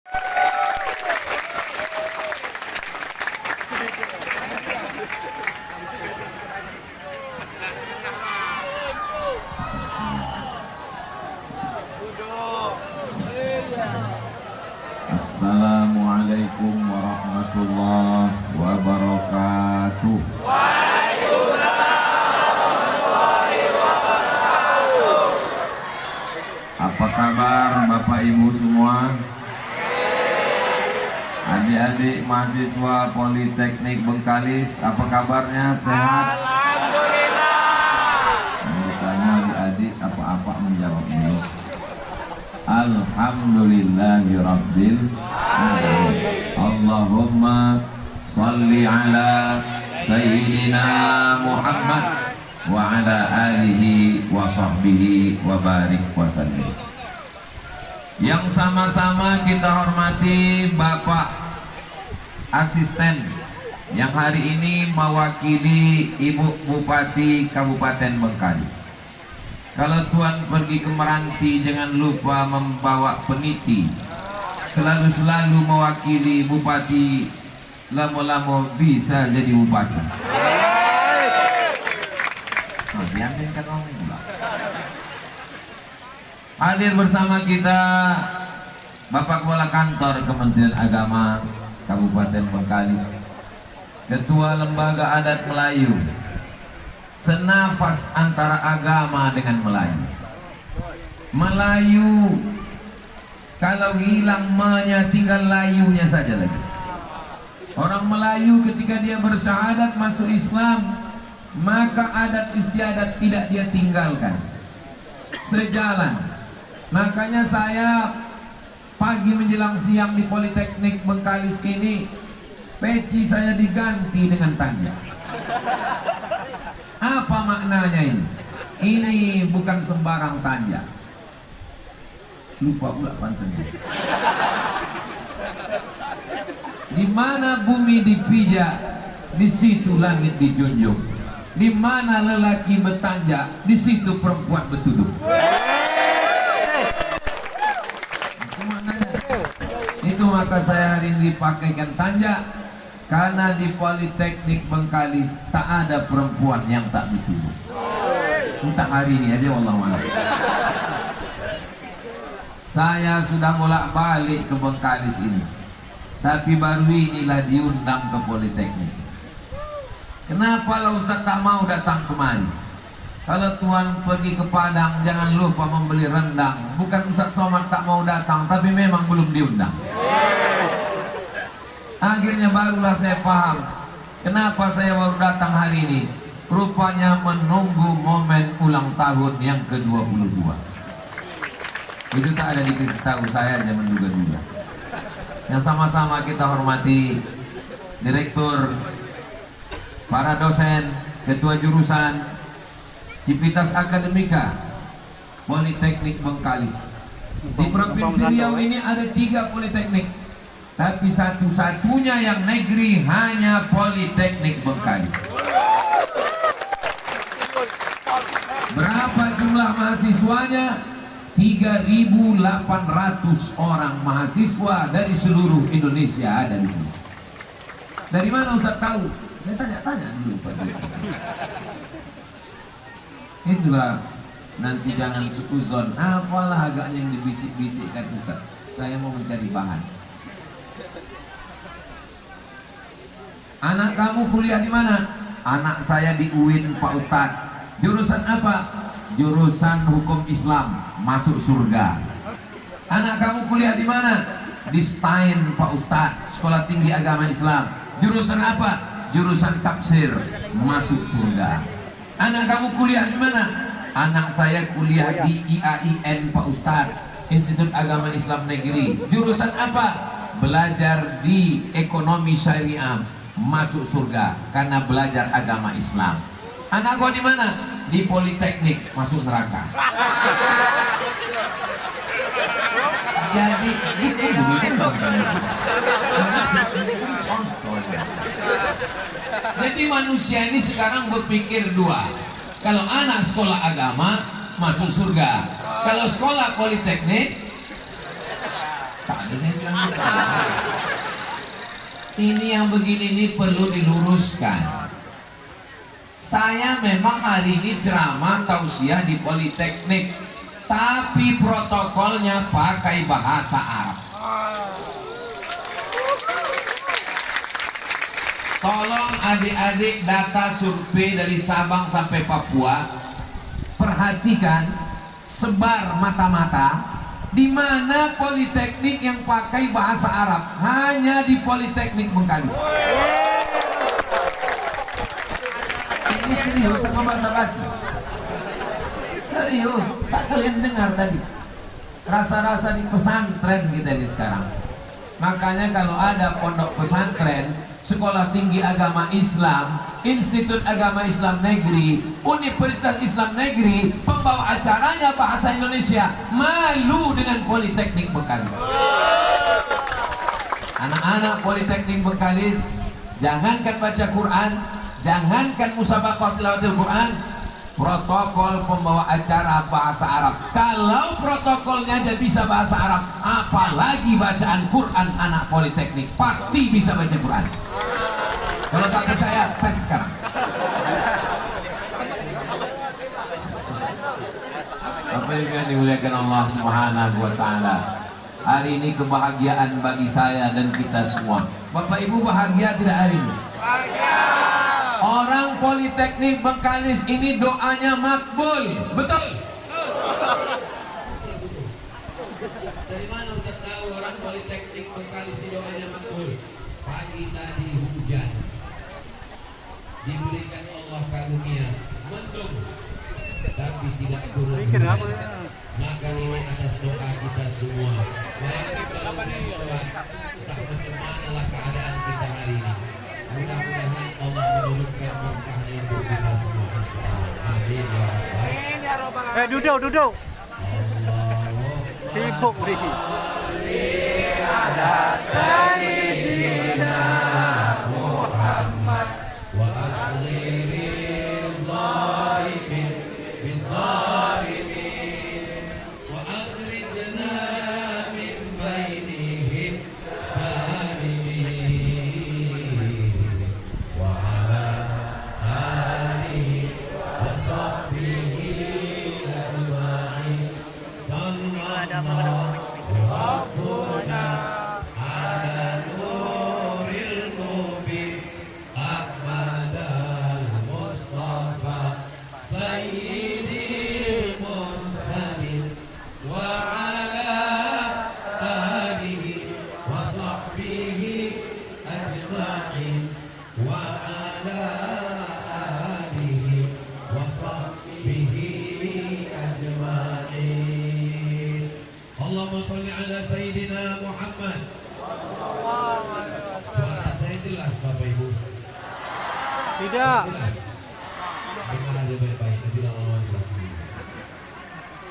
Assalamualaikum warahmatullahi wabarakatuh. Apa kabar Bapak Ibu semua? Adik-adik mahasiswa Politeknik Bengkalis, apa kabarnya? Sehat? Tanya adik-adik apa-apa menjawabnya. Alhamdulillahirabbil alamin. Allahumma shalli ala sayyidina Muhammad wa ala alihi wa sahbihi wa barik wa sallim. Yang sama-sama kita hormati Bapak Asisten yang hari ini mewakili Ibu Bupati Kabupaten Bengkalis. Kalau Tuhan pergi ke Meranti, jangan lupa membawa peniti. Selalu mewakili Bupati, lama-lama bisa jadi Bupati. Oh, diambilkan orang pula. Hadir bersama kita Bapak Kepala Kantor Kementerian Agama Kabupaten Bengkalis, Ketua Lembaga Adat Melayu, senafas antara agama dengan Melayu. Melayu kalau hilang ma-nya, tinggal layunya saja lagi. Orang Melayu ketika dia bersyahadat masuk Islam, maka adat istiadat tidak dia tinggalkan, sejalan. Makanya saya pagi menjelang siang di Politeknik Bengkalis ini, peci saya diganti dengan tanja. Apa maknanya ini? Ini bukan sembarang tanja. Lupa pula pantannya. Di mana bumi dipijak, di situ langit dijunjung. Di mana lelaki bertanja, di situ perempuan bertuduh. Itu maknanya. Itu maka saya hari ini dipakaikan tanja. Karena di Politeknik Bengkalis tak ada perempuan yang tak bertubuh. Entah hari ini aja, wallahu a'lam. Saya sudah bolak-balik ke Bengkalis ini, tapi baru inilah diundang ke Politeknik. Kenapa lah Ustaz tak mau datang kemari? Kalau Tuhan pergi ke Padang, jangan lupa membeli rendang. Bukan Ustaz Somad tak mau datang, tapi memang belum diundang. Akhirnya barulah saya paham kenapa saya baru datang hari ini. Rupanya menunggu momen ulang tahun yang ke-22. Itu tak ada diberitahu, saya aja menduga-duga. Yang sama-sama kita hormati direktur, para dosen, ketua jurusan, Civitas Akademika Politeknik Bengkalis. Di Provinsi Riau ini ada 3 politeknik, tapi satu-satunya yang negeri hanya Politeknik Bengkalis. Berapa jumlah mahasiswanya? 3.800 orang mahasiswa dari seluruh Indonesia ada di sini. Dari mana Ustaz tahu? Saya tanya-tanya dulu Pak. Itulah, nanti jangan seuzon, apalah agaknya yang dibisik-bisikkan Ustaz. Saya mau mencari bahan. Anak kamu kuliah di mana? Anak saya di UIN Pak Ustaz. Jurusan apa? Jurusan Hukum Islam, masuk surga. Anak kamu kuliah di mana? Di STAIN Pak Ustaz, Sekolah Tinggi Agama Islam. Jurusan apa? Jurusan tafsir, masuk surga. Anak kamu kuliah di mana? Anak saya kuliah di IAIN Pak Ustaz, Institut Agama Islam Negeri. Jurusan apa? Belajar di ekonomi syariah, masuk surga karena belajar agama Islam. Anak gua di mana? Di Politeknik, masuk neraka. Jadi ini jadi manusia ini sekarang berpikir dua. Kalau anak sekolah agama masuk surga, kalau sekolah politeknik tak ada, saya bilang Ini yang begini ini perlu diluruskan. Saya memang hari ini ceramah tausiah di Politeknik, tapi protokolnya pakai bahasa Arab. Tolong adik-adik data survei dari Sabang sampai Papua, perhatikan, sebar mata-mata, di mana politeknik yang pakai bahasa Arab. Hanya di Politeknik Bengkalis. Ini serius sama basa-basi? Serius, tak kalian dengar tadi? Rasa-rasa di pesantren kita ini sekarang. Makanya kalau ada pondok pesantren, sekolah tinggi agama Islam, Institut Agama Islam Negeri, Universitas Islam Negeri, pembawa acaranya bahasa Indonesia, malu dengan Politeknik Bengkalis. Anak-anak Politeknik Bengkalis, jangankan baca Quran, jangankan musabaqah tilawatil Quran, protokol pembawa acara bahasa Arab. Kalau protokolnya aja bisa bahasa Arab, apalagi bacaan Quran anak Politeknik, pasti bisa baca Quran. Kalau tak percaya, tes sekarang. Apa yang dimuliakan Allah Subhanahu wa Ta'ala, hari ini kebahagiaan bagi saya dan kita semua. Bapak Ibu bahagia tidak hari ini? Bahagia. Orang Politeknik Bengkalis ini doanya makbul, betul? Dari mana Ustaz tahu orang Politeknik Bengkalis ini doanya makbul? Pagi tadi hujan, diberikan Allah karunia mendung, tapi tidak turun. Maka ini atas doa kita semua. Bayangkan kalau hujan, entah macam manalah keadaan kita hari ini. Mudah-mudahan Allah menurunkan berkahnya untuk kita semua. Amin ya Rabbal. Duduk. Sibuk Diki. Ada Sayyidina Muhammad wa asliril zalimin bin zalimin wa akhrijna min bainihim salimin wa ala alihi wa sahbihi ajma'in. Sallallahu Rabbuna ala nuril mubin Ahmad al-Mustafa Sayyidil Mursalin wa ala alihi wa sahbihi ajma'in wa ala alihi wa sahbihi ajma'in. Allahumma sholli ala Sayyidina Muhammad. Suara saya jelas Bapak Ibu? Tidak. Dengar aja baik-baik, tidak lama jelas dulu.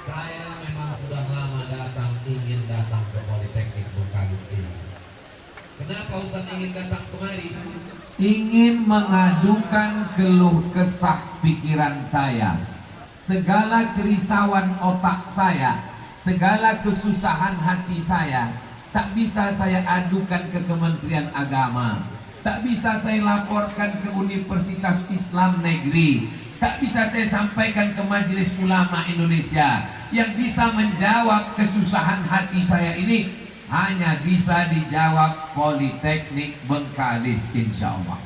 Saya memang sudah lama ingin datang ke Politeknik Bengkalis ini. Kenapa Ustaz ingin datang kemari? Ingin mengadukan keluh kesah pikiran saya, segala kerisauan otak saya, segala kesusahan hati saya, tak bisa saya adukan ke Kementerian Agama, tak bisa saya laporkan ke Universitas Islam Negeri, tak bisa saya sampaikan ke Majelis Ulama Indonesia. Yang bisa menjawab kesusahan hati saya ini hanya bisa dijawab Politeknik Bengkalis, insya Allah.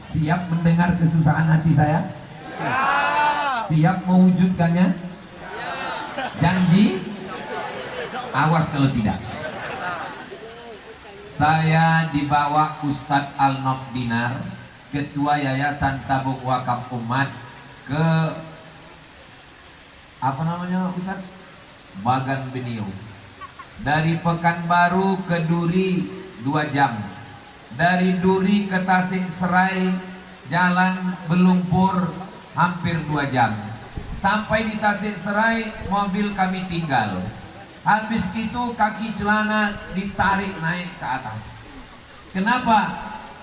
Siap mendengar kesusahan hati saya? Siap mewujudkannya? Janji? Awas kalau tidak. Saya dibawa Ustadz Al-Nof Dinar, Ketua Yayasan Tabung Wakaf Umat, ke apa namanya Ustadz? Bagan Beniau. Dari Pekanbaru ke Duri 2 jam. Dari Duri ke Tasik Serai jalan berlumpur hampir 2 jam. Sampai di Tasik Serai mobil kami tinggal. Habis itu kaki celana ditarik naik ke atas. Kenapa?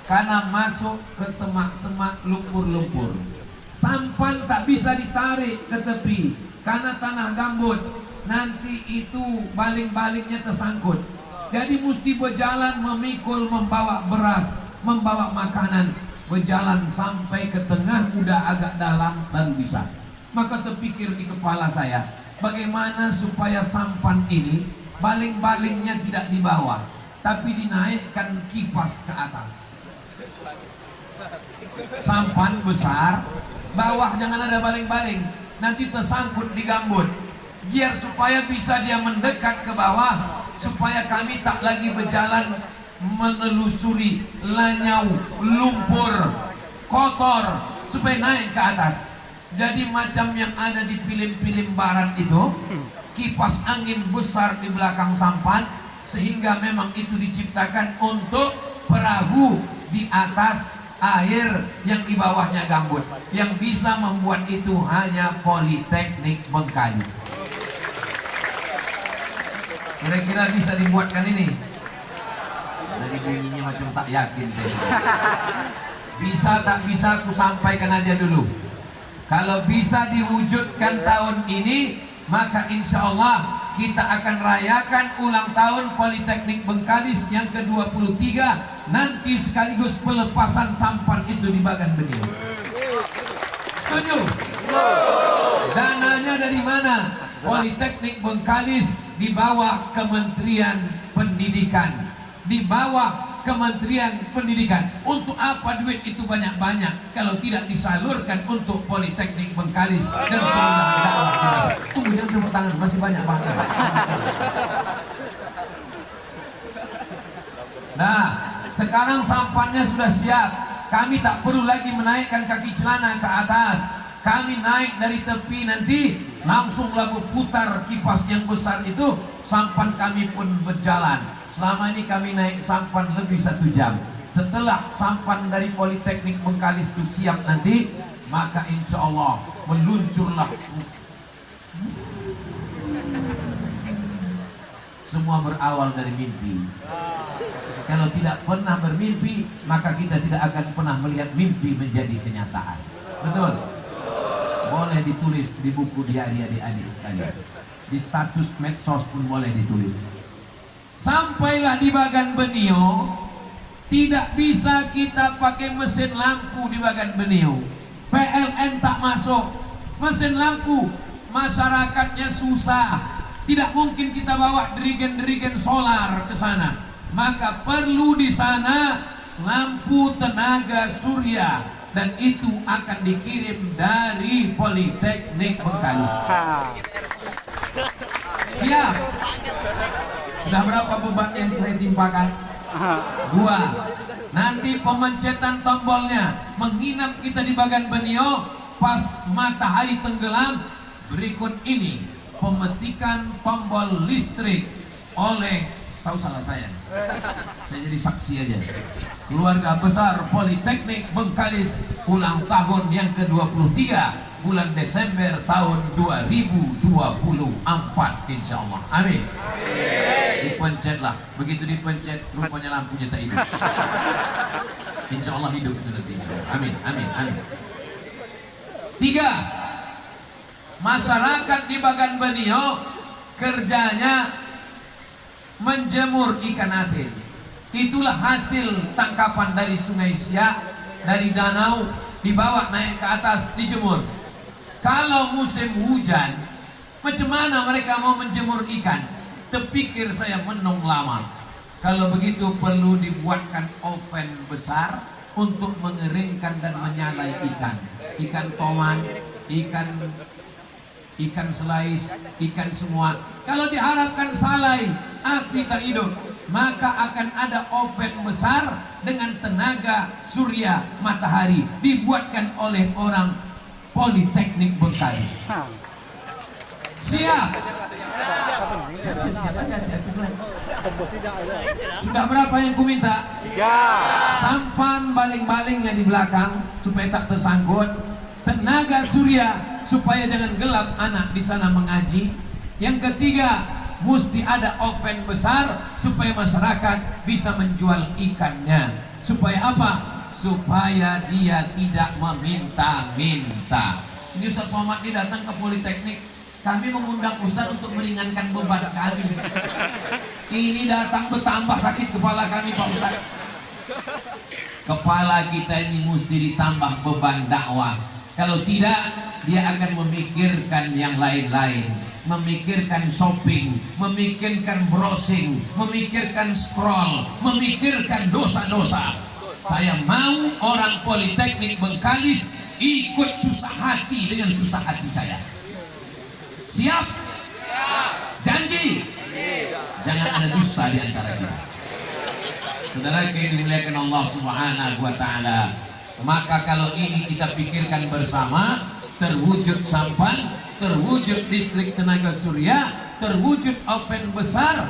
Karena masuk ke semak-semak lumpur-lumpur. Sampan tak bisa ditarik ke tepi karena tanah gambut. nanti itu baling-balingnya tersangkut. Jadi mesti berjalan memikul, membawa beras, membawa makanan, berjalan sampai ke tengah udah agak dalam baru bisa. Maka terpikir di kepala saya, bagaimana supaya sampan ini baling-balingnya tidak di bawah, tapi dinaikkan kipas ke atas. Sampan besar, bawah jangan ada baling-baling, nanti tersangkut di gambut. Biar supaya bisa dia mendekat ke bawah, supaya kami tak lagi berjalan menelusuri lanyau, lumpur, kotor, supaya naik ke atas. Jadi macam yang ada di film-film barat itu, kipas angin besar di belakang sampan, sehingga memang itu diciptakan untuk perahu di atas air yang di bawahnya gambut. Yang bisa membuat itu hanya Politeknik Bengkalis. Kira-kira bisa dibuatkan ini? Dari bunyinya macam tak yakin saya. Bisa tak bisa aku sampaikan aja dulu. Kalau bisa diwujudkan tahun ini, maka insya Allah kita akan rayakan ulang tahun Politeknik Bengkalis yang ke-23, nanti sekaligus pelepasan sampan itu di Bagan Benio. Setuju? Dananya dari mana? Politeknik Bengkalis di bawah Kementerian Pendidikan. Di bawah Kementerian Pendidikan. Untuk apa duit itu banyak-banyak kalau tidak disalurkan untuk Politeknik Bengkalis dan program dakwah? Tunggu, jangan tepuk tangan, masih banyak banget. Nah, sekarang sampannya sudah siap. Kami tak perlu lagi menaikkan kaki celana ke atas. Kami naik dari tepi, nanti langsung lalu putar kipas yang besar itu, sampan kami pun berjalan. Selama ini kami naik sampan lebih 1 jam. Setelah sampan dari Politeknik Bengkalis itu siap nanti, maka insya Allah meluncurlah. Semua berawal dari mimpi. Kalau tidak pernah bermimpi, maka kita tidak akan pernah melihat mimpi menjadi kenyataan. Betul? Boleh ditulis di buku diari adik-adik sekalian. Di status medsos pun boleh ditulis. Sampailah di Bagan Benio, tidak bisa kita pakai mesin lampu di Bagan Benio. PLN tak masuk, mesin lampu, masyarakatnya susah. Tidak mungkin kita bawa dirigen-dirigen solar ke sana. Maka perlu di sana lampu tenaga surya, dan itu akan dikirim dari Politeknik Bengkalis. Siap? Sudah berapa beban yang saya timpakan? 2. Nanti pemencetan tombolnya menginap kita di Bagan Benio pas matahari tenggelam. Berikut ini pemetikan tombol listrik oleh, tahu salah saya jadi saksi aja, keluarga besar Politeknik Bengkalis ulang tahun yang ke-23 bulan Desember tahun 2024 insya Allah. Amin. Dipencetlah, begitu dipencet rupanya lampunya tak hidup. Insya Allah hidup itu nanti. Amin, amin, amin. 3. Masyarakat di Bagan Benio kerjanya menjemur ikan asin. Itulah hasil tangkapan dari Sungai Siak, dari danau, dibawa naik ke atas, dijemur. Kalau musim hujan, macam mana mereka mau menjemur ikan? Terpikir saya menung lama. Kalau begitu perlu dibuatkan oven besar untuk mengeringkan dan menyalai ikan. Ikan toman, ikan selais, ikan semua. Kalau diharapkan salai, api tak hidup, maka akan ada oven besar dengan tenaga surya matahari, dibuatkan oleh orang Politeknik Bengkalis. Siap? Sudah berapa yang ku minta? 3. Sampan baling-balingnya di belakang supaya tak tersangkut. Tenaga surya supaya jangan gelap anak di sana mengaji. Yang ketiga, mesti ada oven besar supaya masyarakat bisa menjual ikannya. Supaya apa? Supaya dia tidak meminta-minta. Ini Ustaz Somad ini datang ke Politeknik Kami mengundang Ustaz untuk meringankan beban kami. Ini datang bertambah sakit kepala kami Pak Ustaz. Kepala kita ini mesti ditambah beban dakwah. Kalau tidak, dia akan memikirkan yang lain-lain, memikirkan shopping, memikirkan browsing, memikirkan scroll, memikirkan dosa-dosa. Saya mau orang Politeknik Bengkalis ikut susah hati dengan susah hati saya. Siap? Janji? Jangan ada dusta di antara kita. Saudara yang dimuliakan Allah Subhanahu wa taala, maka kalau ini kita pikirkan bersama, terwujud sampan, terwujud listrik tenaga surya, terwujud oven besar.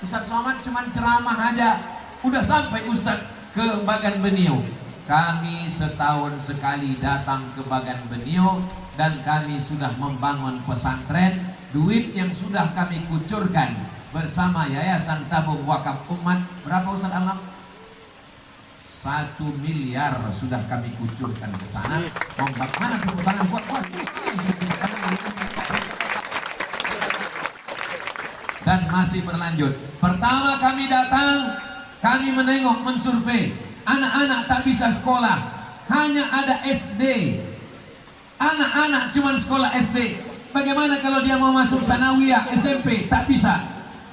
Ustaz Somad cuma ceramah aja, udah sampai Ustaz ke Bagan Benio. Kami setahun sekali datang ke Bagan Benio dan kami sudah membangun pesantren. Duit yang sudah kami kucurkan bersama Yayasan Tabung Wakaf Umat, berapa Ustaz Alam? 1 miliar sudah kami kucurkan ke sana. Mana tepuk tangan kuat-kuat. Dan masih berlanjut. Pertama kami datang, kami menengok, mensurvei. Anak-anak tak bisa sekolah, hanya ada SD. Anak-anak cuma sekolah SD. Bagaimana kalau dia mau masuk sanawiyah, SMP? Tak bisa.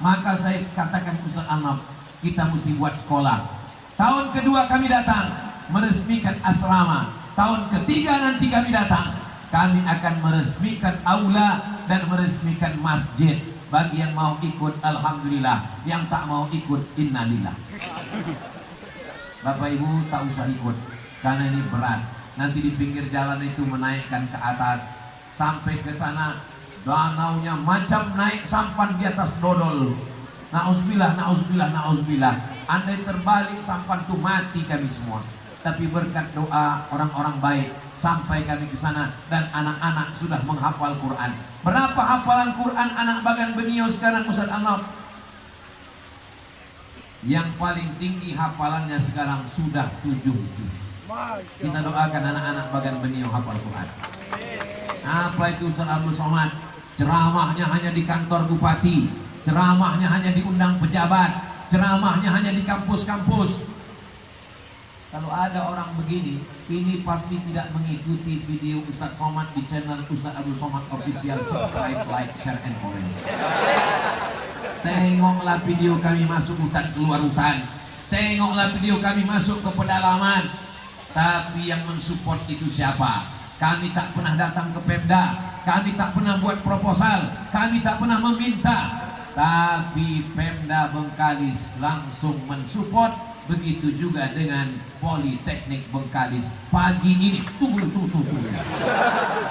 Maka saya katakan Ustaz Anam, kita mesti buat sekolah. Tahun kedua kami datang, meresmikan asrama. Tahun ketiga nanti kami datang, kami akan meresmikan aula dan meresmikan masjid. Bagi yang mau ikut, alhamdulillah. Yang tak mau ikut, innalillah. Bapak Ibu tak usah ikut, karena ini berat. Nanti di pinggir jalan itu menaikkan ke atas, sampai ke sana danaunya macam naik sampan di atas dodol. Nauzubillah, nauzubillah, nauzubillah. Andai terbalik sampan itu mati kami semua. Tapi berkat doa orang-orang baik sampai kami ke sana dan anak-anak sudah menghafal Quran. Berapa hafalan Quran anak Bagan Benio sekarang Ustaz Anwar? Yang paling tinggi hafalannya sekarang sudah 7 juz. Kita doakan anak-anak Bagan Benio hafal Quran. Apa itu Ustaz Abdul Somad? Ceramahnya hanya di kantor bupati, ceramahnya hanya diundang pejabat, ceramahnya hanya di kampus-kampus. Kalau ada orang begini, ini pasti tidak mengikuti video Ustaz Somad di channel Ustaz Abdul Somad Official. Subscribe, like, share, and comment. Tengoklah video kami masuk hutan keluar hutan, tengoklah video kami masuk ke pedalaman. Tapi yang mensupport itu siapa? Kami tak pernah datang ke Pemda, kami tak pernah buat proposal, kami tak pernah meminta. Tapi Pemda Bengkalis langsung mensupport. Begitu juga dengan Politeknik Bengkalis. Pagi ini tunggu.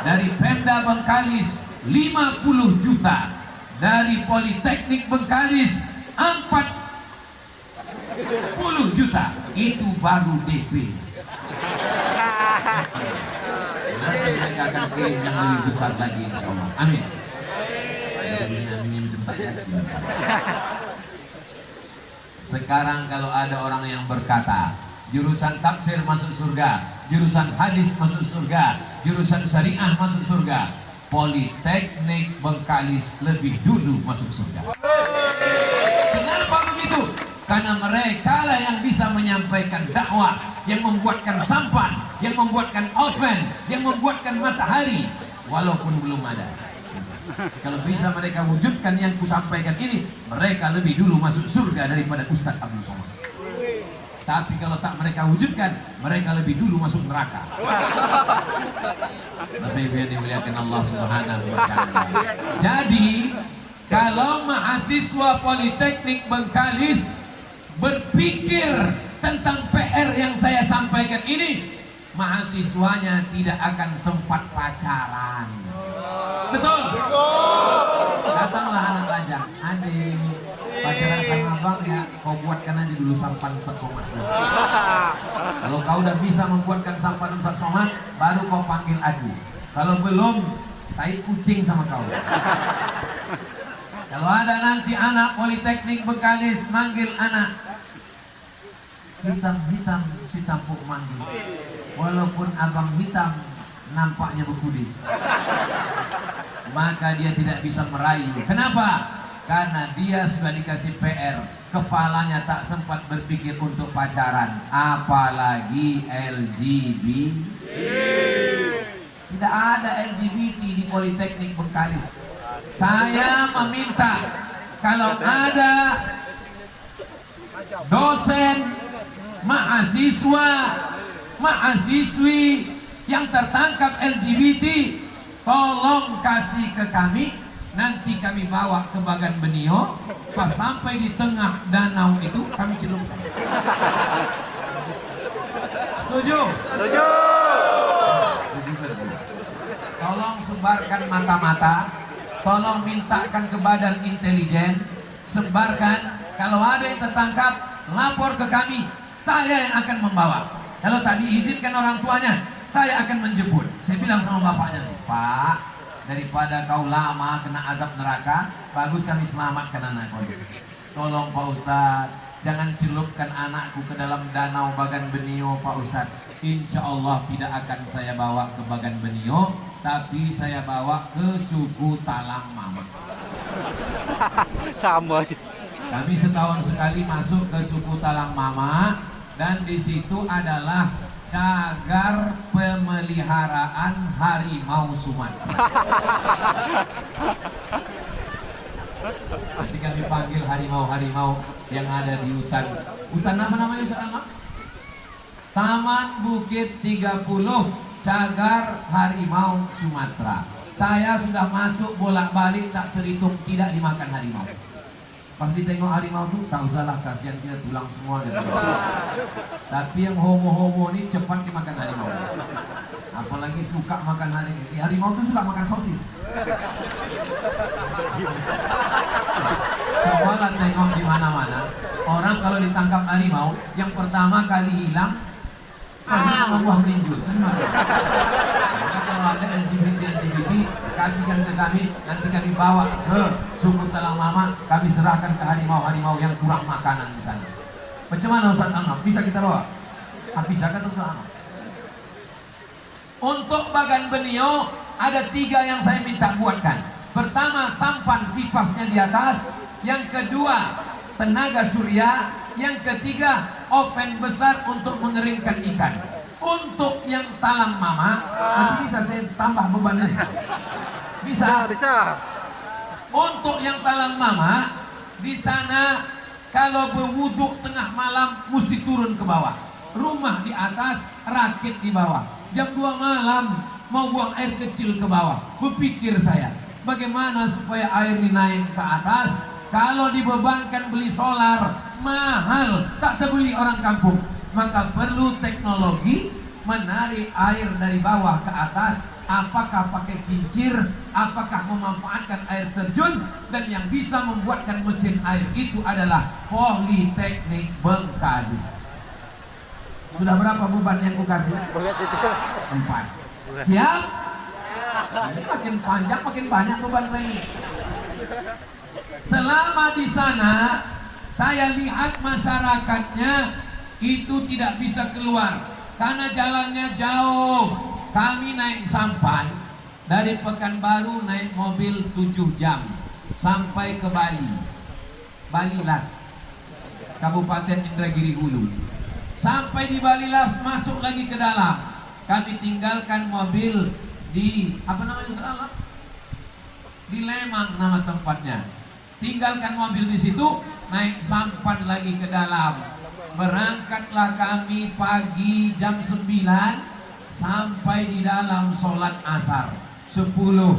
Dari Pemda Bengkalis 50 juta. Dari Politeknik Bengkalis 40 juta. Itu baru DP. Nanti mereka akan kirim yang lebih besar lagi insyaallah. Amin. Sekarang kalau ada orang yang berkata jurusan tafsir masuk surga, jurusan hadis masuk surga, jurusan syariah masuk surga, Politeknik Bengkalis lebih dulu masuk surga. Kenapa begitu? Karena mereka lah yang bisa menyampaikan dakwah, yang membuatkan sampan, yang membuatkan oven, yang membuatkan matahari, walaupun belum ada. Kalau bisa mereka wujudkan yang kusampaikan ini, mereka lebih dulu masuk surga daripada Ustaz Abdul Somad. Tapi kalau tak mereka wujudkan, mereka lebih dulu masuk neraka. Bapak Ibu yang dimuliakan Allah Subhanahu wa taala. Jadi, kalau mahasiswa Politeknik Bengkalis berpikir tentang PR yang saya sampaikan ini, mahasiswanya tidak akan sempat pacaran. Betul? Datanglah anak lajang, adik pacaran sama abang ya, kau buatkan aja dulu sampan Ustaz Somad. Kalau kau udah bisa membuatkan sampan Ustaz Somad, baru kau panggil aku. Kalau belum, tai kucing sama kau. Kalau ada nanti anak Politeknik Bengkalis manggil anak hitam-hitam si tampuk manggil, walaupun abang hitam nampaknya berkudis. maka dia tidak bisa meraih. Kenapa? Karena dia sudah dikasih PR, kepalanya tak sempat berpikir untuk pacaran, apalagi LGBT. Tidak ada LGBT di Politeknik Bengkalis. Saya meminta kalau ada dosen, mahasiswa, mahasiswi yang tertangkap LGBT, tolong kasih ke kami. Nanti kami bawa ke Bagan Benio, pas sampai di tengah danau itu kami celupkan. Setuju? Setuju. Tolong sebarkan mata-mata, tolong mintakan ke badan intelijen, sebarkan. Kalau ada yang tertangkap, lapor ke kami, saya yang akan membawa. Kalau tak diizinkan orang tuanya, saya akan menjemput. Saya bilang sama bapaknya, Pak, daripada kau lama kena azab neraka, bagus kami selamatkan anak kau. Tolong Pak Ustadz, jangan celupkan anakku ke dalam danau Bagan Benio Pak Ustadz. Insya Allah tidak akan saya bawa ke Bagan Benio, tapi saya bawa ke suku Talang Mama. Sama aja. Kami setahun sekali masuk ke suku Talang Mama, dan di situ adalah cagar pemeliharaan harimau Sumatera. Pasti kami panggil harimau-harimau yang ada di hutan. Hutan apa namanya Ustaz? Taman Bukit 30 Cagar Harimau Sumatera. Saya sudah masuk bolak-balik tak terhitung tidak dimakan harimau. Pas ditengok harimau tuh tak usahlah, kasihan dia tulang semua gitu. Tapi yang homo-homo ini cepat dimakan harimau. Apalagi suka makan harimau. Harimau tuh suka makan sosis. Cobalah tengok di mana-mana. Orang kalau ditangkap harimau, yang pertama kali hilang sosis sama buah melinju. Terima kasih. Maka kalau ada LGBT, kasihkan ke kami, nanti kami bawa ke suku Talang Mama, kami serahkan ke harimau-harimau yang kurang makanan di sana. Bagaimana Ustaz Anwar? Bisa kita bawa? Bisa kan Ustaz Anwar? Untuk Bagan Benio ada 3 yang saya minta buatkan. Pertama, sampan kipasnya di atas. Yang kedua, tenaga surya. Yang ketiga, oven besar untuk mengeringkan ikan. Untuk yang Talang Mama, masih bisa saya tambah bebannya? Bisa. Untuk yang Talang Mama, di sana kalau berwuduk tengah malam mesti turun ke bawah. Rumah di atas, rakit di bawah. Jam 2 malam mau buang air kecil ke bawah. Berpikir saya, bagaimana supaya air ini naik ke atas? Kalau dibebankan beli solar, mahal, tak terbeli orang kampung. Maka perlu teknologi menarik air dari bawah ke atas. Apakah pakai kincir, apakah memanfaatkan air terjun, dan yang bisa membuatkan mesin air itu adalah Politeknik Bengkalis. Sudah berapa beban yang ku kasih? 4. Siap? Ini makin panjang makin banyak beban lagi. Selama di sana saya lihat masyarakatnya itu tidak bisa keluar karena jalannya jauh. Kami naik sampan dari Pekanbaru, naik mobil 7 jam sampai ke Bali, Balilas, Kabupaten Indragiri Hulu. Sampai di Balilas masuk lagi ke dalam. Kami tinggalkan mobil di apa namanya salah? Di Lemang nama tempatnya. Tinggalkan mobil di situ, naik sampan lagi ke dalam. Berangkatlah kami pagi jam 9 sampai di dalam sholat asar. 10, 11,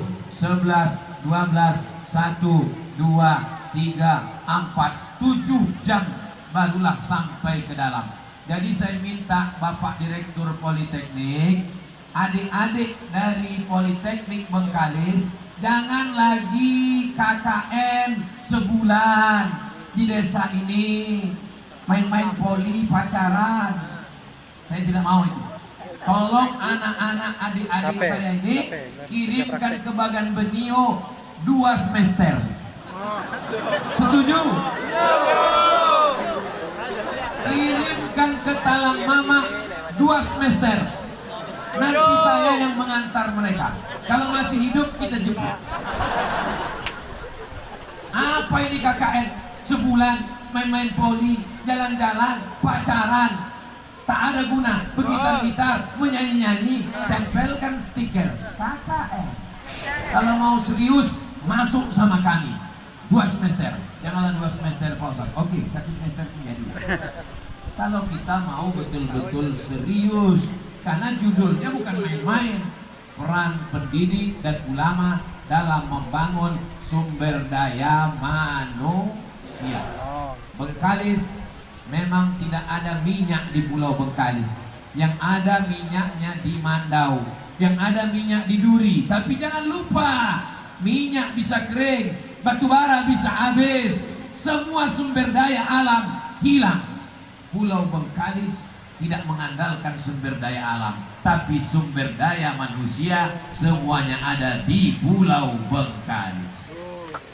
12, 1, 2, 3, 4, 7 jam barulah sampai ke dalam. Jadi saya minta Bapak Direktur Politeknik, adik-adik dari Politeknik Bengkalis, jangan lagi KKN sebulan di desa ini, main-main poli, pacaran. Saya tidak mau itu. Tolong anak-anak adik-adik saya ini kirimkan ke Bagan Benio 2 semester. Setuju? Kirimkan ke Talang Mama 2 semester. Nanti saya yang mengantar mereka. Kalau masih hidup kita jemput. Apa ini KKN? Sebulan main-main poli, jalan-jalan, pacaran, tak ada guna, bergitar-gitar, menyanyi-nyanyi, tempelkan stiker KKN. Kalau mau serius, masuk sama kami 2 semester, janganlah 2 semester Pak Ustaz. Oke, 1 semester punya 2. Kalau kita mau betul-betul serius, karena judulnya bukan main-main, peran pendidik dan ulama dalam membangun sumber daya manusia. Bengkalis memang tidak ada minyak di Pulau Bengkalis. Yang ada minyaknya di Mandau, yang ada minyak di Duri. Tapi jangan lupa, minyak bisa kering, batu bara bisa habis, semua sumber daya alam hilang. Pulau Bengkalis tidak mengandalkan sumber daya alam, tapi sumber daya manusia semuanya ada di Pulau Bengkalis.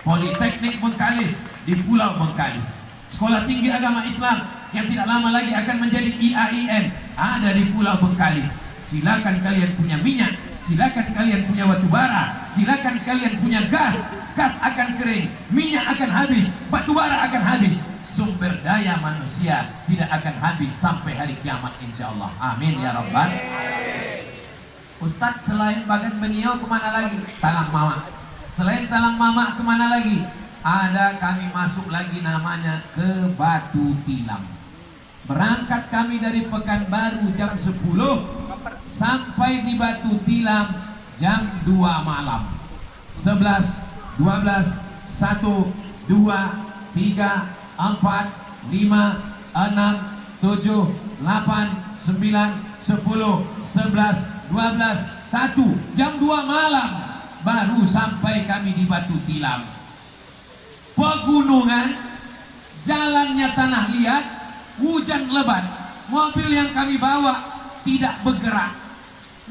Politeknik Bengkalis di Pulau Bengkalis. Sekolah Tinggi Agama Islam yang tidak lama lagi akan menjadi IAIN ada di Pulau Bengkalis. Silakan kalian punya minyak, silakan kalian punya batu bara, silakan kalian punya gas. Gas akan kering, minyak akan habis, batu bara akan habis. Sumber daya manusia tidak akan habis sampai hari kiamat insyaallah. Amin ya rabbal. Ustadz, selain Bagan Benio kemana lagi? Talang Mama. Selain Talang Mama kemana lagi? Ada kami masuk lagi namanya ke Batu Tilam. Berangkat kami dari Pekanbaru jam 10 sampai di Batu Tilam jam 2 malam. 11, 12, 1, 2, 3, 4, 5, 6, 7, 8, 9, 10, 11, 12, 1 jam 2 malam baru sampai kami di Batu Tilam. Pegunungan, jalannya tanah liat, hujan lebat, mobil yang kami bawa tidak bergerak,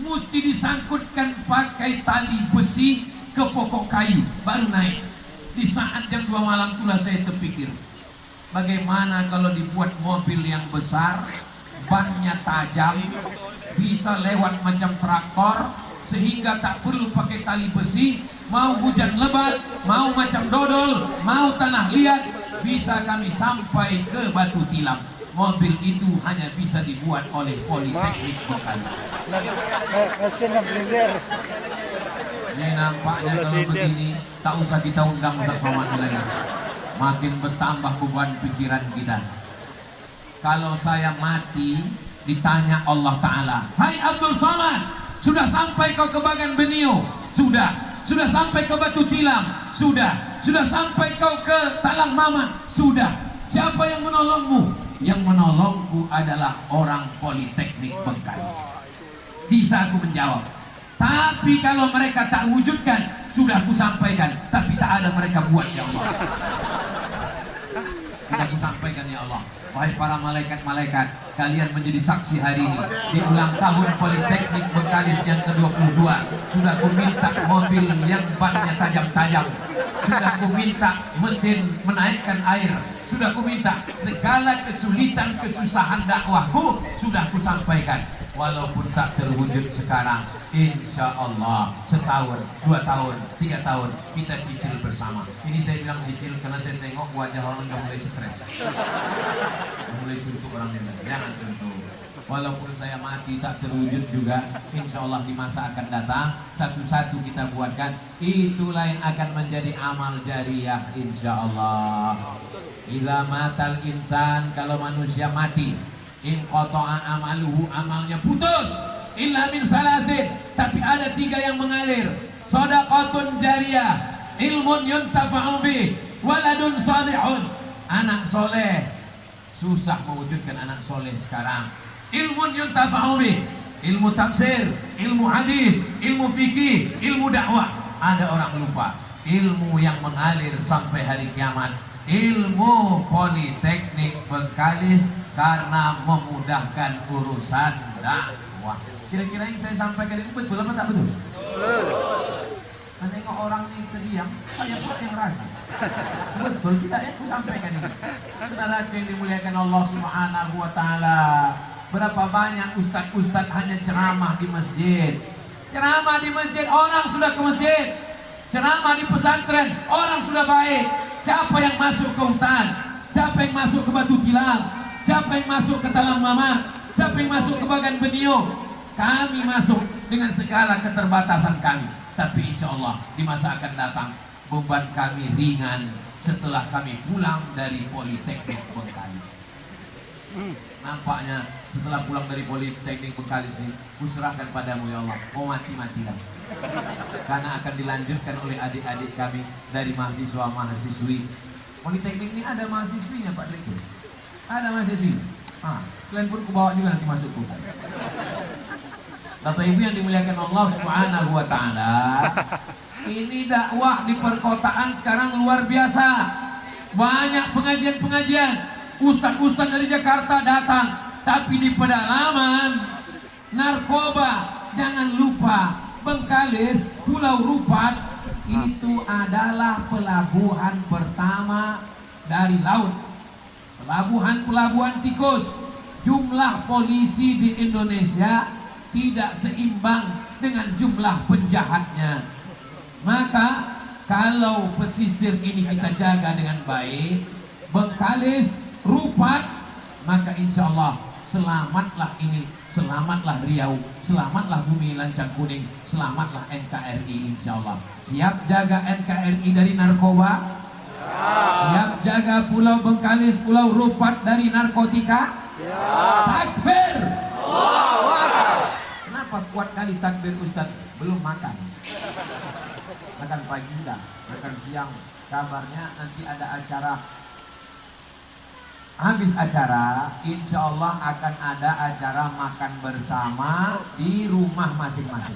mesti disangkutkan pakai tali besi ke pokok kayu baru naik. Di saat jam 2 malam itulah saya terpikir, bagaimana kalau dibuat mobil yang besar, bannya tajam, bisa lewat macam traktor, sehingga tak perlu pakai tali besi. Mau hujan lebat, mau macam dodol, mau tanah liat, bisa kami sampai ke Batu Tilam. Mobil itu hanya bisa dibuat oleh Politeknik Bengkalis. Ini nampaknya kalau begini tak usah kita undang Ustaz Somad lagi. Makin bertambah beban pikiran kita. Kalau saya mati ditanya Allah Ta'ala, hai Abdul Somad, sudah sampai kau ke Bagan Benio? Sudah sampai ke Batu Tilam? Sudah sampai kau ke Talang Mama? Sudah. Siapa yang menolongmu? Yang menolongku adalah orang Politeknik Bengkalis. Bisa aku menjawab. Tapi kalau mereka tak wujudkan, sudah aku sampaikan, tapi tak ada mereka buat ya Allah. Sudah aku sampaikan ya Allah. Wahai para malaikat-malaikat, kalian menjadi saksi hari ini di ulang tahun Politeknik Bengkalis yang ke-22. Sudah aku minta mobil yang bannya tajam-tajam, sudah aku minta mesin menaikkan air, sudah aku minta segala kesulitan kesusahan dakwahku sudah aku sampaikan. Walaupun tak terwujud sekarang, insya Allah setahun, 2 tahun, 3 tahun kita cicil bersama. Ini saya bilang cicil karena saya tengok wajah orang udah mulai stres, mulai suntuk orang ini. Jangan suntuk. Walaupun saya mati tak terwujud juga, insya Allah di masa akan datang satu-satu kita buatkan. Itulah yang akan menjadi amal jariah insya Allah. Ila matal insan, kalau manusia mati, in qata'a amaluhu, amalnya putus, illa min salasin, tapi ada 3 yang mengalir. Shadaqatun jariyah, ilmun yuntafa'u bih, waladun salihun, anak soleh. Susah mewujudkan anak soleh sekarang. Ilmun yuntafa'u bih, ilmu tafsir, ilmu hadis, ilmu fikih, ilmu dakwah. Ada orang lupa ilmu yang mengalir sampai hari kiamat, ilmu Politeknik Bengkalis, karena memudahkan urusan dakwah. Kira-kira yang saya sampaikan ini betul apa tak betul? Menengok orang ini terdiam, saya pun yang ragu. Betul tidak ya? Aku sampaikan ini. Saudara yang dimuliakan Allah Subhanahu Wa Taala. Berapa banyak ustadz hanya ceramah di masjid. Ceramah di masjid, orang sudah ke masjid. Ceramah di pesantren, orang sudah baik. Siapa yang masuk ke hutan? Siapa yang masuk ke Batu Tilam? Siapa yang masuk ke Talang Mama? Siapa yang masuk ke Bagan Benio? Kami masuk dengan segala keterbatasan kami. Tapi insya Allah di masa akan datang beban kami ringan setelah kami pulang dari Politeknik Bengkalis. Nampaknya setelah pulang dari Politeknik Bengkalis ini, kuserahkan padamu ya Allah. Mau mati-matilah. Karena akan dilanjutkan oleh adik-adik kami dari mahasiswa-mahasiswi. Politeknik ini ada mahasiswinya Pak Direktur. Ada mahasiswi. Kalian pun kubawa juga nanti masuk hutan. Bapak Ibu yang dimuliakan Allah Subhanahu wa taala, ini dakwah di perkotaan sekarang luar biasa. Banyak pengajian-pengajian. Ustaz-ustaz dari Jakarta datang, tapi di pedalaman narkoba. Jangan lupa Bengkalis, Pulau Rupat itu adalah pelabuhan pertama dari laut. Pelabuhan tikus. Jumlah polisi di Indonesia tidak seimbang dengan jumlah penjahatnya. Maka kalau pesisir ini kita jaga dengan baik, Bengkalis, Rupat, maka insya Allah selamatlah ini, selamatlah Riau, selamatlah Bumi Lancang Kuning, selamatlah NKRI insya Allah. Siap jaga NKRI dari narkoba? Siap jaga Pulau Bengkalis, Pulau Rupat dari narkotika? Takbir! Kenapa kuat kali takbir Ustaz? Belum makan. Makan pagi dah, makan siang. Kabarnya nanti ada acara. Habis acara, insya Allah akan ada acara makan bersama di rumah masing-masing.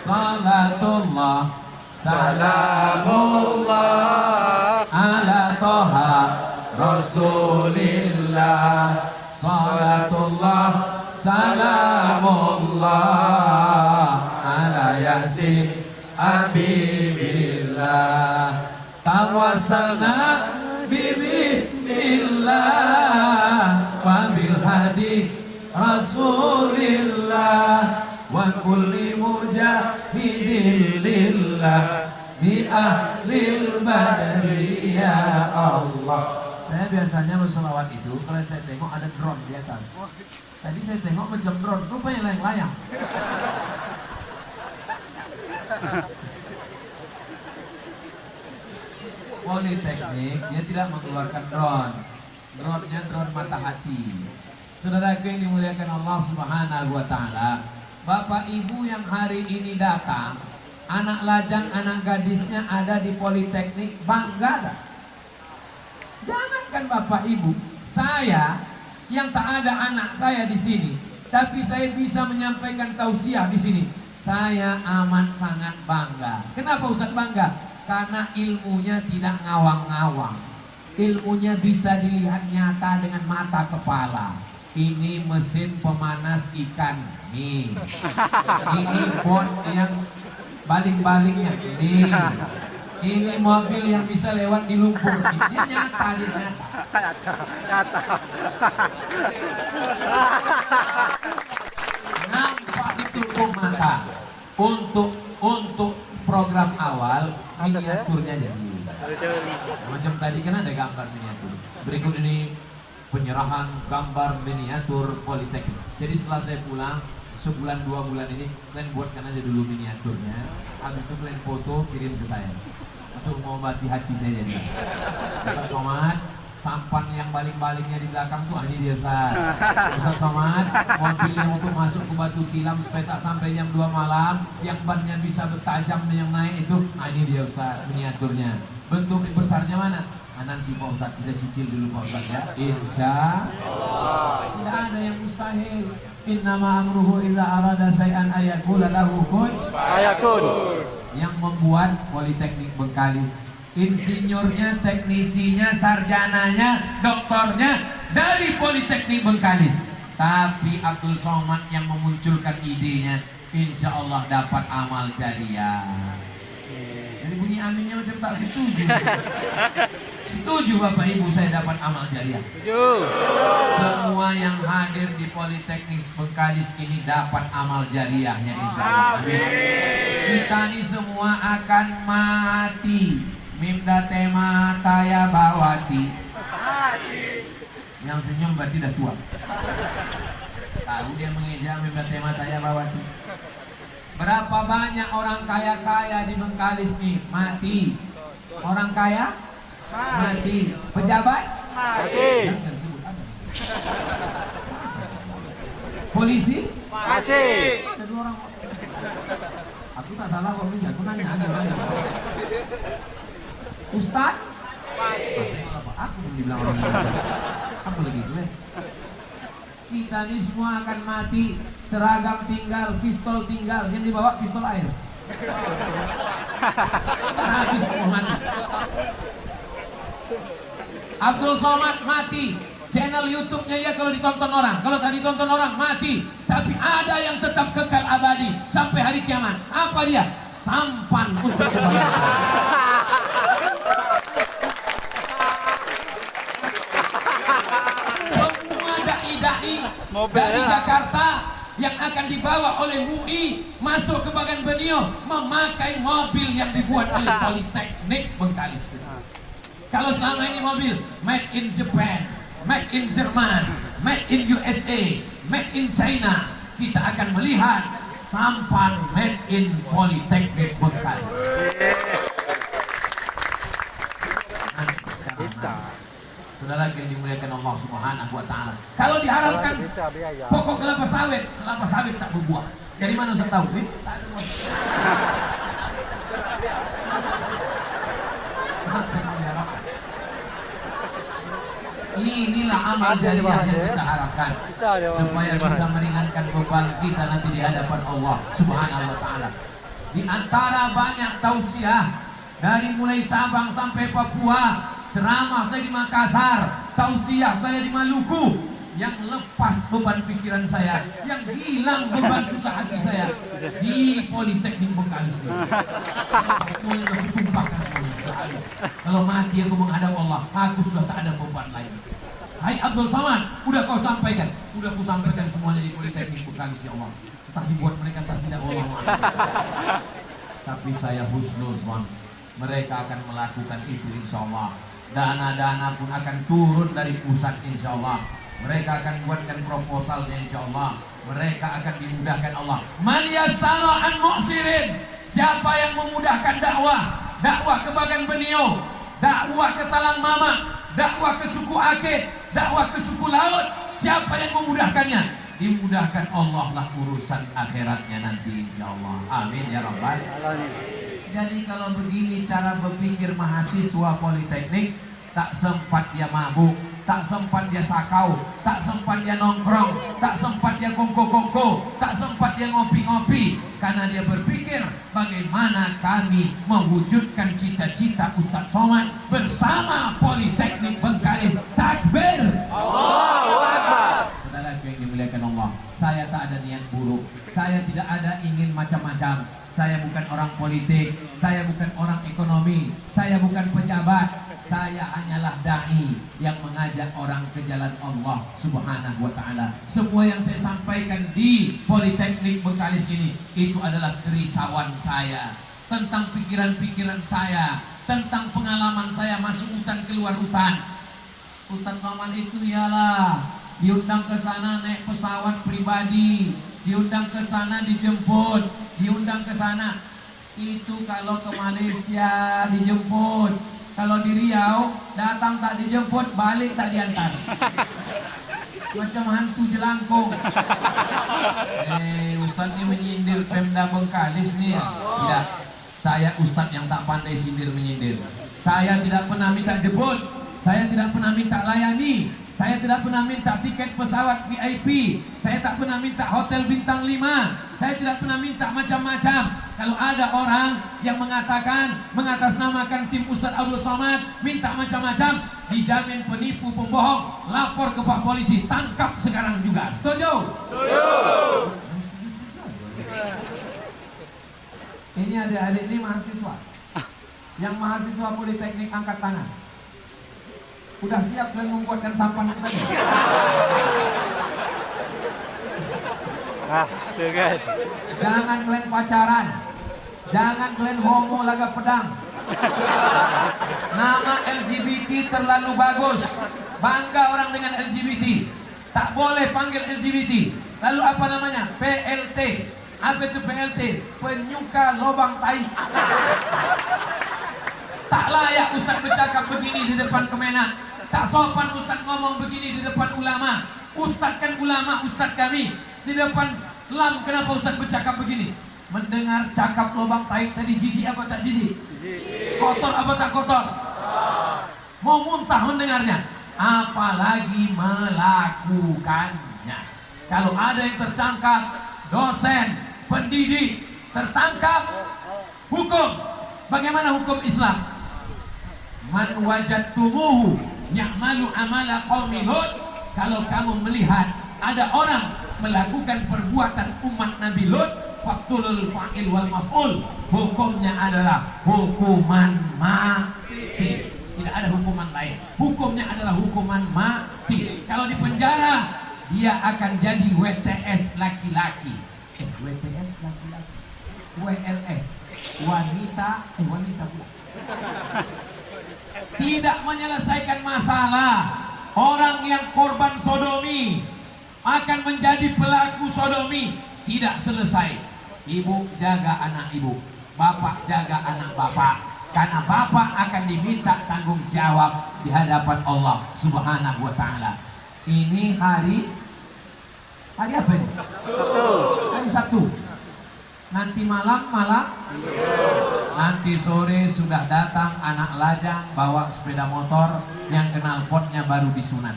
Salatullah, salamullah ala toha Rasulillah. Salatullah, salamullah ala yasin Habibillah. Tawassalna bismillah wa bil hadi Rasulillah wa kulli mujahidin lillah bi ahlil badri ya Allah. Saya biasanya berselawat itu kalau saya tengok ada drone di atas. Tadi saya tengok macam drone, rupanya layang-layang. Politeknik dia tidak mengeluarkan drone. Drone-nya drone mata hati. Saudaraku yang dimuliakan Allah Subhanahu wa taala, Bapak Ibu yang hari ini datang, anak lajang, anak gadisnya ada di Politeknik, bangga tak? Jangankan Bapak Ibu, saya yang tak ada anak saya di sini, tapi saya bisa menyampaikan tausiah di sini. Saya amat sangat bangga. Kenapa Ustaz bangga? Karena ilmunya tidak ngawang-ngawang. Ilmunya bisa dilihat nyata dengan mata kepala. Ini mesin pemanas ikan. Nih. Ini bot yang baling-balingnya. Nih. Ini mobil yang bisa lewat di lumpur. Ini nyata, dia nyata. Nampak di tumpuk mata. Untuk program awal miniaturnya jadi. Macam tadi kan ada gambar miniatur. Berikut ini penyerahan gambar miniatur Politeknik. Jadi setelah saya pulang sebulan 2 bulan ini, kalian buatkan aja dulu miniaturnya. Habis itu kalian foto kirim ke saya untuk mengobati hati saya jadi. Ustaz Somad, sampan yang baling-balingnya di belakang tuh ini dia Ustaz. Ustaz Somad, mobil yang untuk masuk ke Batu Tilam supaya tak sampai jam 2 malam, yang bannya bisa bertajam yang naik itu, ini dia Ustaz miniaturnya. Bentuk besarnya mana? Nanti Pak Ustaz kita cicil dulu Pak Ustaz ya. Insya Allah. Tidak ada yang mustahil. Innama amruhu idza arada syai'an ayaqula lahu kun fayakun. Yang membuat Politeknik Bengkalis, insinyurnya, teknisinya, sarjananya, doktornya dari Politeknik Bengkalis. Tapi Abdul Somad yang memunculkan idenya, insya Allah dapat amal jariah. Jadi bunyi aminnya macam tak setuju. Setuju Bapak Ibu saya dapat amal jariah? Setuju. Semua yang hadir di Politeknik Bengkalis ini dapat amal jariahnya insya Allah. Amin. Kita ini semua akan mati. Mimda tema taya bawati. Yang senyum berarti dah tua. Tahu dia mengeja mimda tema taya bawati. Berapa banyak orang kaya-kaya di Bengkalis nih mati. Orang kaya mati. Pejabat Mati. jangan sebut apa. Polisi Mati. ada 2 orang. Aku tak salah kok, polisi aku nanya ada. Ustaz aku belum dibilang orang Indonesia. Apa lagi itu kita ini semua akan mati. Seragam tinggal, pistol tinggal. Yang dibawa pistol air. Habis semua mati. Abdul Somad mati. Channel YouTube-nya ya kalau ditonton orang. Kalau tak ditonton orang mati. Tapi ada yang tetap kekal abadi sampai hari kiamat. Apa dia? Sampan untuk kebahagiaan. Semua dai-dai dari Jakarta yang akan dibawa oleh MUI masuk ke Bagan Benio memakai mobil yang dibuat oleh Politeknik Bengkalis. Kalau selama ini mobil made in Japan, made in Jerman, made in USA, made in China, kita akan melihat sampan made in Politeknik Bengkalis. Saudara yang dimuliakan Allah Subhanahu wa taala. Kalau diharapkan pokok kelapa sawit tak berbuah. Dari mana Ustaz tahu? Tak ada buah. Inilah amal jariah yang kita harapkan supaya bisa meringankan beban kita nanti di hadapan Allah Subhanahu wa taala. Di antara banyak tausiah dari mulai Sabang sampai Papua, ceramah saya di Makassar, tausiah saya di Maluku, yang lepas beban pikiran saya, yang hilang beban susah hati saya di Politeknik Bengkalis. Semuanya sudah kutumpahkan semuanya. Kalau mati aku menghadap Allah, aku sudah tak ada beban lain. Hai Abdul Somad, udah kau sampaikan, udah ku sampaikan semuanya di Politeknik Bengkalis ya Allah. Tak dibuat mereka tak tidak Allah. Tapi saya husnuzon, mereka akan melakukan itu insya Allah. Dana-dana pun akan turun dari pusat insya Allah. Mereka akan buatkan proposalnya insya Allah. Mereka akan dimudahkan Allah. Man yassara an mu'sirin. Siapa yang memudahkan dakwah ke Bagan Benio, dakwah ke Talang Mama, dakwah ke suku Akeh, dakwah ke suku Laut, siapa yang memudahkannya? Dimudahkan Allah lah urusan akhiratnya nanti insya Allah. Amin ya Rabbal alamin. Jadi kalau begini cara berpikir mahasiswa Politeknik, tak sempat dia mabuk, tak sempat dia sakau, tak sempat dia nongkrong, tak sempat dia kongko-kongko, tak sempat dia ngopi-ngopi, karena dia berpikir bagaimana kami mewujudkan cita-cita Ustaz Somad bersama Politeknik Bengkalis. Takbir, Allahu Akbar. Saudara yang dimuliakan Allah, saya tak ada niat buruk, saya tidak ada ingin macam-macam. Saya bukan orang politik, saya bukan orang ekonomi, saya bukan pejabat, saya hanyalah dai yang mengajak orang ke jalan Allah Subhanahu wa taala. Semua yang saya sampaikan di Politeknik Bengkalis ini itu adalah kerisauan saya tentang pikiran-pikiran saya, tentang pengalaman saya masuk hutan keluar hutan. Ustaz Somad itu ialah diundang ke sana naik pesawat pribadi, diundang ke sana dijemput, diundang ke sana. Itu kalau ke Malaysia dijemput, kalau di Riau datang tak dijemput, balik tak diantar. Macam hantu jelangkung. Ustaz ini menyindir Pemda Bengkalis nih ya. Tidak, saya Ustaz yang tak pandai sindir menyindir. Saya tidak pernah minta jemput, saya tidak pernah minta layani, saya tidak pernah minta tiket pesawat VIP, saya tak pernah minta hotel bintang 5, saya tidak pernah minta macam-macam. Kalau ada orang yang mengatakan mengatasnamakan tim Ustaz Abdul Somad minta macam-macam, dijamin penipu pembohong, lapor ke Pak Polisi, tangkap sekarang juga. Setuju? Setuju. Ini adik-adik ini mahasiswa. Yang mahasiswa Politeknik angkat tangan. Udah siap kalian membuatkan sampan tadi? So good. Jangan kalian pacaran. Jangan kalian homo laga pedang. Nama LGBT terlalu bagus. Bangga orang dengan LGBT. Tak boleh panggil LGBT. Lalu apa namanya? PLT. Apa itu PLT? Penyuka lubang tai. Tak layak Ustaz bercakap begini di depan Kemenak. Tak sopan Ustaz ngomong begini di depan ulama. Ustaz kan ulama, Ustaz kami. Di depan LAM kenapa Ustaz bercakap begini? Mendengar cakap lubang tai tadi jijik apa tak jijik? Kotor apa tak kotor? Mau muntah mendengarnya. Apalagi melakukannya. Kalau ada yang tertangkap, dosen, pendidik tertangkap, hukum. Bagaimana hukum Islam? Man wajadtumuhu ya'malu amala qaumi Lut. Kalau kamu melihat ada orang melakukan perbuatan umat Nabi Lut, faqtulul fa'il wal maf'ul. Hukumnya adalah hukuman mati. Tidak ada hukuman lain. Hukumnya adalah hukuman mati. Kalau di penjara, dia akan jadi WTS laki-laki. WTS laki-laki. WLS wanita pula. Tidak menyelesaikan masalah. Orang yang korban sodomi akan menjadi pelaku sodomi. Tidak selesai. Ibu jaga anak ibu, bapak jaga anak bapak. Karena bapak akan diminta tanggung jawab di hadapan Allah Subhanahu wa ta'ala. Ini hari apa ini? Hari Sabtu. Nanti malam nanti sore sudah datang anak lajang bawa sepeda motor yang kenal potnya baru disunat.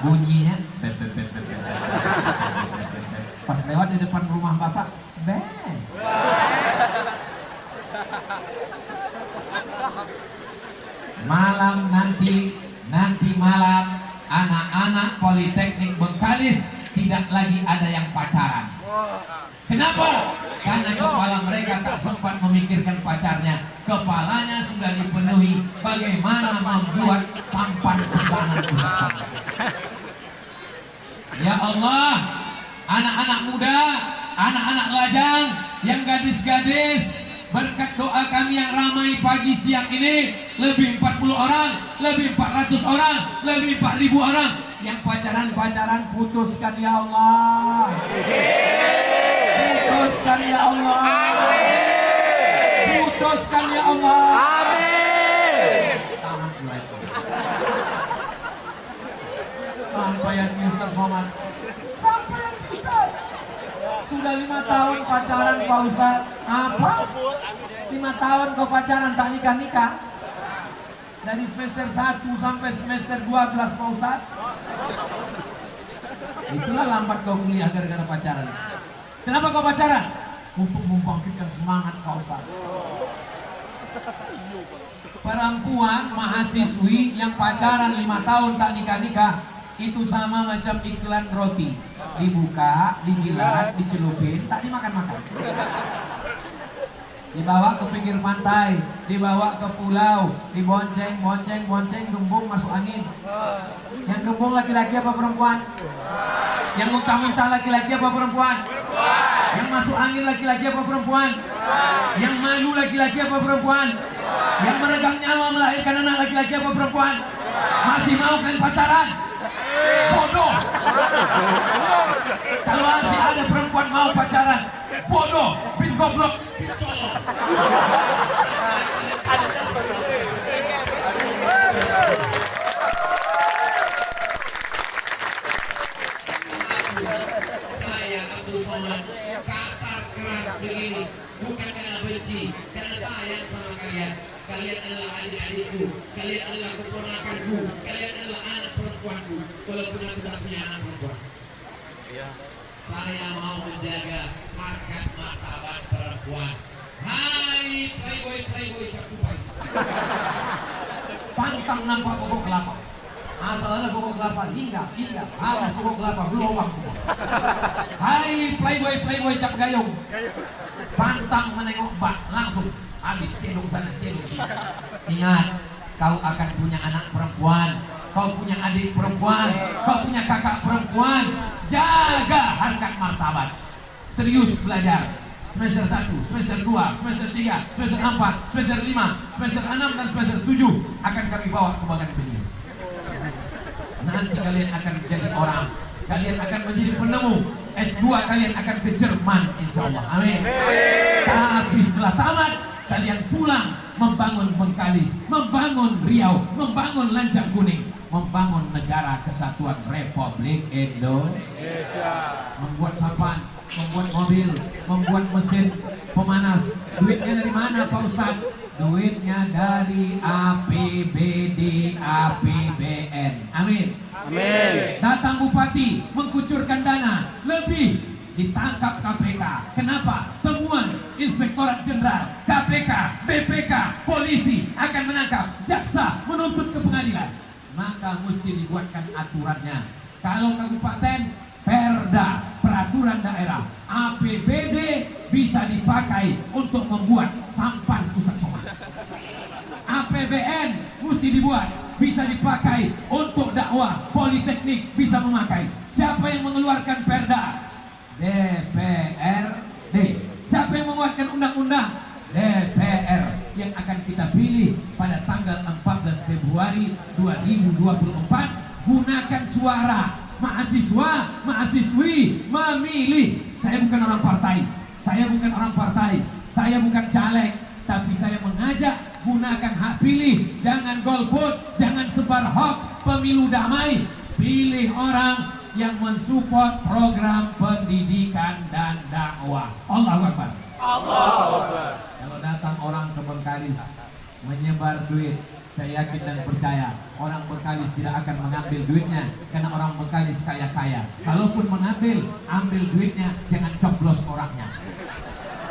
Bunyinya pas lewat di depan rumah bapak, malam nanti malam anak-anak Politeknik Bengkalis tidak lagi ada yang pacaran. Kenapa? Karena kepala mereka tak sempat memikirkan pacarnya. Kepalanya sudah dipenuhi bagaimana membuat sampan pesanan pusat. Ya Allah, anak-anak muda, anak-anak lajang, yang gadis-gadis, berkat doa kami yang ramai pagi siang ini, lebih 40 orang, lebih 400 orang, lebih 4.000 orang yang pacaran putuskan ya Allah. Putuskan ya Allah. Putuskan ya Allah. Amin. Sampai yang Ustaz Somad. Sampai yang Ustaz. Sudah 5 tahun pacaran Pak Ustaz. Apa? 5 tahun kau pacaran tak nikah-nikah? Dari semester 1 sampai semester 12 Pak Ustaz. Itulah lambat kau kuliah gara-gara pacaran. Kenapa kau pacaran? Untuk membangkitkan semangat Pak Ustaz. Perempuan mahasiswi yang pacaran 5 tahun tak nikah-nikah itu sama macam iklan roti. Dibuka, dijilat, dicelupin, tak dimakan-makan. Dibawa ke pinggir pantai, dibawa ke pulau, dibonceng, gembung masuk angin. Yang gembung laki-laki apa perempuan? Yang muntah-muntah laki-laki apa perempuan? Yang masuk angin laki-laki apa perempuan? Yang malu laki-laki apa perempuan? Yang meregang nyawa melahirkan anak laki-laki apa perempuan? Masih mau kan pacaran? Bodoh. Kalau masih ada perempuan mau pacaran, bodoh, bin goblok. Saya Abdul Somad kasar keras begini bukan karena benci, karena sayang sama kalian. Kalian adalah adik-adikku, kalian adalah keponakanku, kalian adalah anak perempuanku. Walaupun aku tak punya anak perempuan, saya mau menjaga harkat martabat perempuan. Hai playboy cakupai, pantang nampak pokok kelapa. Asal ada pokok kelapa hingga alas pokok kelapa berlubang semua. Hai playboy cap gayung, pantang menengok bak langsung habis cedok sana cedok sini. Ingat, kau akan punya anak perempuan, kau punya adik perempuan, kau punya kakak perempuan. Jaga harkat martabat. Serius belajar. Semester 1, semester 2, semester 3, semester 4, semester 5, semester 6 dan semester 7 akan kami bawa ke bagian pendidikan. Nanti kalian akan menjadi orang, kalian akan menjadi penemu. S2 kalian akan ke Jerman, insya Allah. Amin. Tapi setelah tamat, kalian pulang membangun Bengkalis, membangun Riau, membangun Lancang Kuning, membangun negara kesatuan Republik Indonesia, membuat sampan, membuat mobil, membuat mesin pemanas. Duitnya dari mana Pak Ustadz? Duitnya dari APBD, APBN. Amin. Amin. Datang bupati mengkucurkan dana lebih, ditangkap KPK. Kenapa? Temuan Inspektorat Jenderal, KPK, BPK, polisi akan menangkap, jaksa menuntut ke pengadilan. Maka mesti dibuatkan aturannya. Kalau kabupaten, perda, peraturan daerah, APBD bisa dipakai untuk membuat sampan pusat somah. APBN mesti dibuat, bisa dipakai untuk dakwah, politeknik bisa memakai. Siapa yang mengeluarkan perda? DPRD. Siapa yang mengeluarkan undang-undang? DPR, yang akan kita pilih pada tanggal 14 Februari 2024. Gunakan suara mahasiswa, mahasiswi memilih. Saya bukan orang partai, saya bukan orang partai, saya bukan caleg, tapi saya mengajak gunakan hak pilih. Jangan golput, jangan sebar hoax. Pemilu damai, pilih orang yang mensupport program pendidikan dan dakwah. Allahu Akbar. Allahu Akbar. Kalau datang orang ke Bengkalis menyebar duit, saya yakin dan percaya orang Bengkalis tidak akan mengambil duitnya, karena orang Bengkalis kaya-kaya. Kalaupun mengambil, ambil duitnya, jangan coblos orangnya.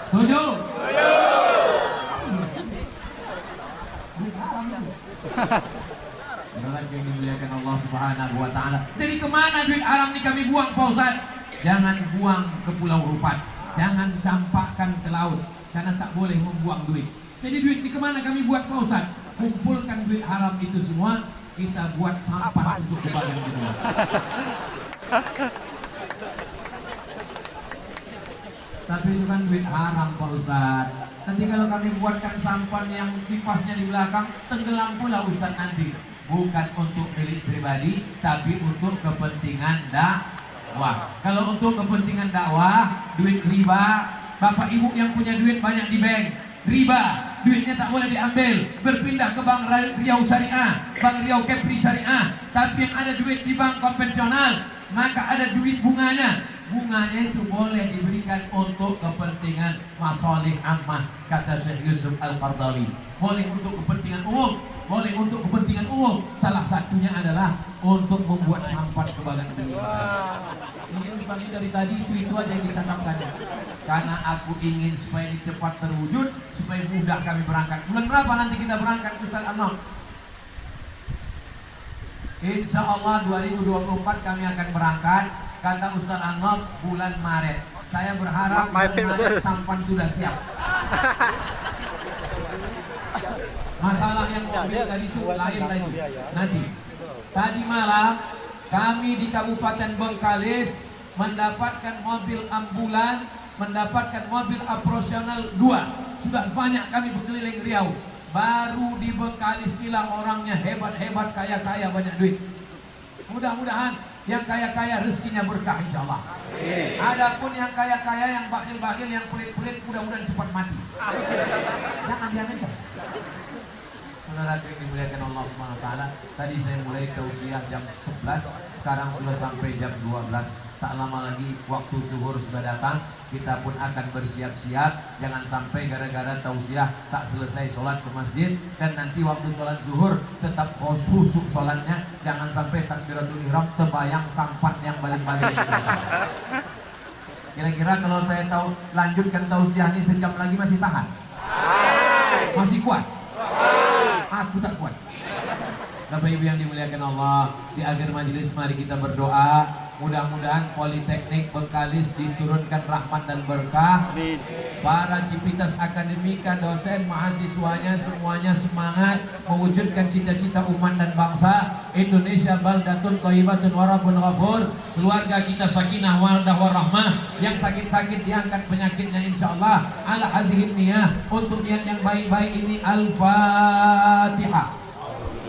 Setuju? Beneran yang dimuliakan Allah Subhanahu wa Ta'ala. Jadi kemana duit haram ini kami buang, Pak Ustaz? Jangan buang ke Pulau Rupat, jangan campakkan ke laut, karena tak boleh membuang duit. Jadi duit ini kemana kami buat, Pak Ustaz? Kumpulkan duit haram itu semua, kita buat sampah untuk kebagian kita. Tapi itu kan duit haram, Pak Ustaz. Nanti kalau kami buatkan sampan yang kipasnya di belakang, tenggelam pula Ustaz nanti. Bukan untuk milik pribadi, tapi untuk kepentingan dakwah. Kalau untuk kepentingan dakwah, duit riba, Bapak Ibu yang punya duit banyak di bank, riba, duitnya tak boleh diambil, berpindah ke Bank Riau Syariah, Bank Riau Kepri Syariah. Tapi yang ada duit di bank konvensional, maka ada duit bunganya. Bunganya itu boleh diberikan untuk kepentingan masalih ammah, kata Syekh Yusuf Al-Qardawi. Boleh untuk kepentingan umum, boleh untuk kepentingan umum. Salah satunya adalah untuk membuat sampan kebagan dunia. Ini Ustaz dari tadi itu aja yang dicakapkan. Karena aku ingin supaya ini cepat terwujud, supaya mudah kami berangkat. Bulan berapa nanti kita berangkat, Ustaz Anwar? Insya Allah 2024 kami akan berangkat. Kata Ustaz Anwar bulan Maret. Saya berharap bulan Maret sampan sudah siap. Masalah yang mobil tadi itu lain lagi. Nanti tadi malam kami di Kabupaten Bengkalis mendapatkan mobil ambulan, mendapatkan mobil operasional 2. Sudah banyak kami berkeliling Riau. Baru di Bengkalis inilah orangnya hebat-hebat, kaya-kaya, banyak duit. Mudah-mudahan yang kaya-kaya rezekinya berkah, insya Allah. Adapun yang kaya-kaya, yang bakhil-bakhil, yang pelit-pelit, mudah-mudahan cepat mati. Jangan diaminkan. Saudara yang dimuliakan Allah Subhanahu wa Ta'ala, tadi saya mulai tausiah jam 11, sekarang sudah sampai jam 12. Tak lama lagi waktu zuhur sudah datang, kita pun akan bersiap-siap. Jangan sampai gara-gara tausiah tak selesai sholat ke masjid, dan nanti waktu sholat zuhur tetap khusyuk sholatnya. Jangan sampai takbiratul ihram terbayang sampan yang balik-balik. Kira-kira kalau saya tahu lanjutkan tausiah ini sejam lagi masih tahan? Masih kuat? Aku tak kuat. Bapak Ibu yang dimuliakan Allah, di akhir majelis mari kita berdoa. Mudah-mudahan Politeknik Bengkalis diturunkan rahmat dan berkah. Amin. Para Civitas Akademika, dosen, mahasiswanya semuanya semangat mewujudkan cita-cita umat dan bangsa Indonesia baldatun thayyibatun wa rabbun ghafur. Keluarga kita sakinah wadah warahmah, yang sakit-sakit diangkat penyakitnya insyaallah. Ala hadhihi niyah, untuk niat yang baik-baik ini. Al-Fatihah.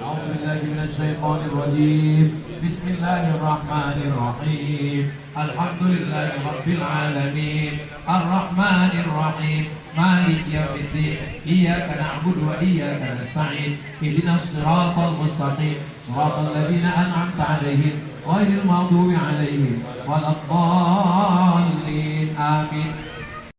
A'udzubillahi minasyaitonir rajim. Bismillahirrahmanirrahim. Alhamdulillahi rabbil alamin. Ar-Rahmanir Rahim. Malik yaumiddin. Iyyaka na'budu wa iyyaka nasta'in. Ihdinas siratal mustaqim. Siratal ladzina an'amta 'alaihim ghairil maghdubi 'alaihim waladdallin. Amin.